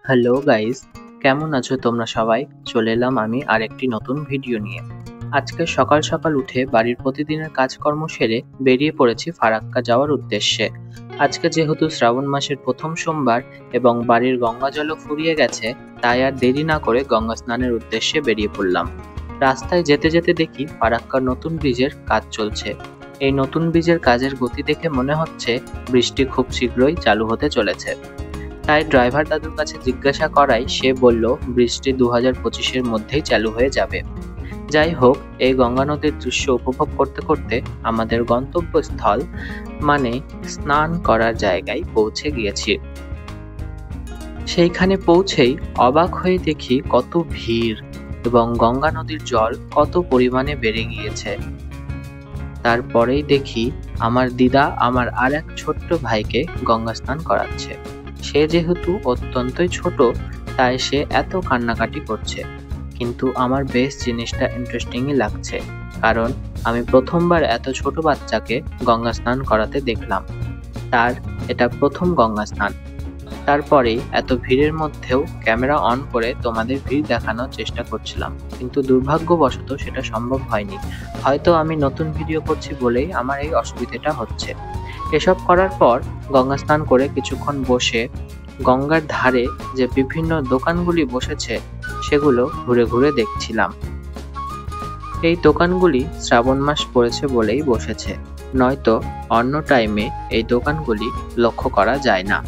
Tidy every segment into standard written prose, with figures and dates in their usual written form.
Hello guys, কেমন আছো তোমরা সবাই? চলে এলাম আমি আরেকটি নতুন ভিডিও নিয়ে। আজকে সকাল সকাল উঠে বাড়ির প্রতিদিনের কাজকর্ম সেরে বেরিয়ে পড়েছি ফারাক্কা যাওয়ার উদ্দেশ্যে। আজকে যেহেতু শ্রাবণ মাসের প্রথম সোমবার এবং বাড়ির গঙ্গাজলও ফুরিয়ে গেছে, তাই আর দেরি না করে গঙ্গা স্নানের উদ্দেশ্যে বেরিয়ে পড়লাম। রাস্তায় যেতে যেতে দেখি ফারাক্কার নতুন ব্রিজের কাজ চলছে। এই নতুন ব্রিজের কাজের গতি দেখে মনে হচ্ছে বৃষ্টি খুব শীঘ্রই চালু হতে চলেছে। তাই ড্রাইভার দাদুর কাছে জিজ্ঞাসা করায় সে বলল বৃষ্টি 2025-এর মধ্যেই চালু হয়ে যাবে। যাই হোক, এই গঙ্গা নদীর দৃশ্য উপভোগ করতে করতে আমাদের গন্তব্যস্থল মানে স্নান করার জায়গায় পৌঁছে গিয়েছি। সেইখানে পৌঁছেই অবাক হয়ে দেখি কত ভিড় এবং গঙ্গা নদীর জল কত পরিমাণে বেড়ে গিয়েছে। তারপরেই দেখি আমার দিদা আমার আর এক ছোট্ট ভাইকে গঙ্গা স্নান করাচ্ছে। সে যেহেতু অত্যন্তই ছোট, তাই সে এত কান্নাকাটি করছে, কিন্তু আমার বেশ জিনিসটা ইন্টারেস্টিংই লাগছে, কারণ আমি প্রথমবার এত ছোট বাচ্চাকে গঙ্গা স্নান করাতে দেখলাম। তার এটা প্রথম গঙ্গা স্নান। তারপরেই এত ভিড়ের মধ্যেও ক্যামেরা অন করে তোমাদের ভিড় দেখানোর চেষ্টা করছিলাম, কিন্তু দুর্ভাগ্যবশত সেটা সম্ভব হয়নি। হয়তো আমি নতুন ভিডিও করছি বলেই আমার এই অসুবিধাটা হচ্ছে। এসব করার পর গঙ্গা স্নান করে কিছুক্ষণ বসে গঙ্গার ধারে যে বিভিন্ন দোকানগুলি বসেছে সেগুলো ঘুরে ঘুরে দেখছিলাম। এই দোকানগুলি শ্রাবণ মাস পড়েছে বলেই বসেছে, নয়তো অন্য টাইমে এই দোকানগুলি লক্ষ্য করা যায় না।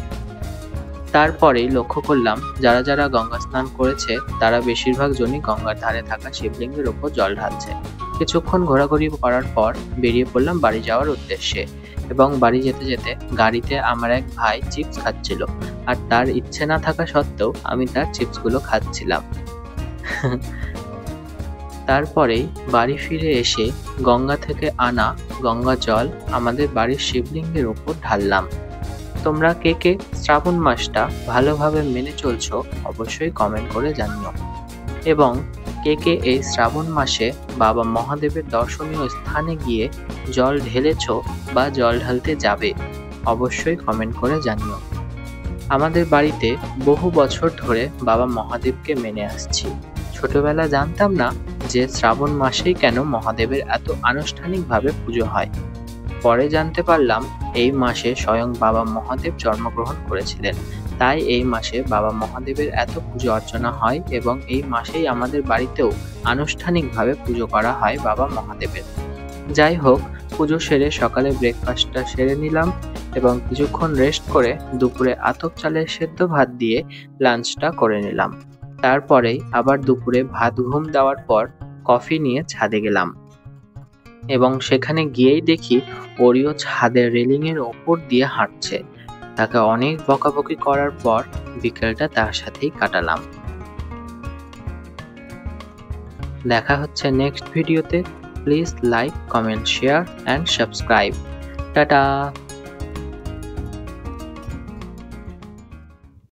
তারপরেই লক্ষ্য করলাম যারা যারা গঙ্গা স্নান করেছে তারা বেশিরভাগ জনই গঙ্গার ধারে থাকা শিবলিঙ্গের ওপর জল ঢালছে। কিছুক্ষণ ঘোরাঘুরি করার পর বেরিয়ে পড়লাম বাড়ি যাওয়ার উদ্দেশ্যে, এবং বাড়ি যেতে যেতে গাড়িতে আমার এক ভাই চিপস খাচ্ছিল, আর তার ইচ্ছে না থাকা সত্ত্বেও আমি তার চিপসগুলো খাচ্ছিলাম। তারপরেই বাড়ি ফিরে এসে গঙ্গা থেকে আনা গঙ্গা জল আমাদের বাড়ির শিবলিঙ্গের ওপর ঢাললাম। তোমরা কে কে শ্রাবণ মাসটা ভালোভাবে মেনে চলছো অবশ্যই কমেন্ট করে জানিও, এবং কে কে এই শ্রাবণ মাসে বাবা মহাদেবের দর্শনীয় স্থানে গিয়ে জল ঢেলেছো বা জল ঢালতে যাবে অবশ্যই কমেন্ট করে জানিও। আমাদের বাড়িতে বহু বছর ধরে বাবা মহাদেবকে মেনে আসছি। ছোটবেলা জানতাম না যে শ্রাবণ মাসেই কেন মহাদেবের এত আনুষ্ঠানিকভাবে পুজো হয়। পরে জানতে পারলাম এই মাসে স্বয়ং বাবা মহাদেব জন্মগ্রহণ করেছিলেন, তাই এই মাসে বাবা মহাদেবের এত পুজো অর্চনা হয়, এবং এই মাসেই আমাদের বাড়িতেও আনুষ্ঠানিকভাবে পুজো করা হয় বাবা মহাদেবের। যাই হোক, পুজো সেরে সকালে ব্রেকফাস্টটা সেরে নিলাম এবং কিছুক্ষণ রেস্ট করে দুপুরে আতপ চালের সেদ্ধ ভাত দিয়ে লাঞ্চটা করে নিলাম। তারপরেই আবার দুপুরে ভাত ঘুম দেওয়ার পর কফি নিয়ে ছাদে গেলাম, এবং সেখানে গিয়েই দেখি ওরিও ছাদের রেলিংয়ের ওপর দিয়ে হাঁটছে। তাকে অনেক বকাবকি করার পর বিকেলটা তার সাথেই কাটালাম। দেখা হচ্ছে নেক্সট ভিডিওতে। Please like, comment, share and subscribe. Tata.